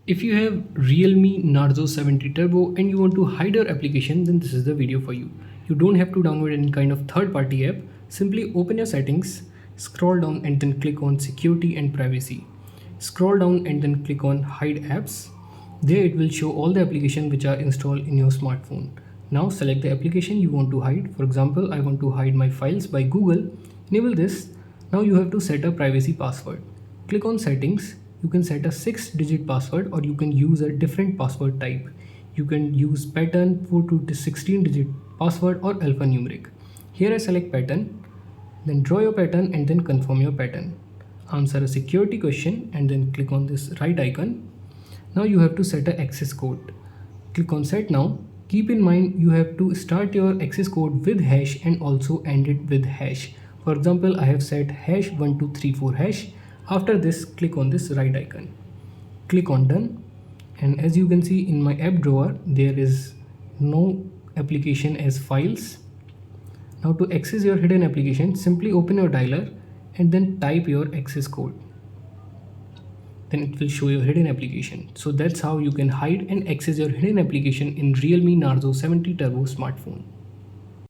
If you have Realme Narzo 70 Turbo and you want to hide your application, then this is the video for you. You don't have to download any kind of third-party app. Simply open your settings, scroll down and then click on security and privacy. Scroll down and then click on hide apps. There it will show all the applications which are installed in your smartphone. Now select the application you want to hide. For example, I want to hide my files by Google. Enable this. Now you have to set a privacy password. Click on settings. You can set a 6-digit password or you can use a different password type. You can use pattern, 4 to 16-digit password or alphanumeric. Here I select pattern, then draw your pattern and then confirm your pattern. Answer a security question and then click on this right icon. Now you have to set an access code. Click on set now. Keep in mind you have to start your access code with hash and also end it with hash. For example, I have set hash 1234 hash. After this, click on this right icon. Click on done. And as you can see in my app drawer, there is no application as files. Now to access your hidden application, simply open your dialer and then type your access code. Then it will show your hidden application. So that's how you can hide and access your hidden application in Realme Narzo 70 Turbo smartphone.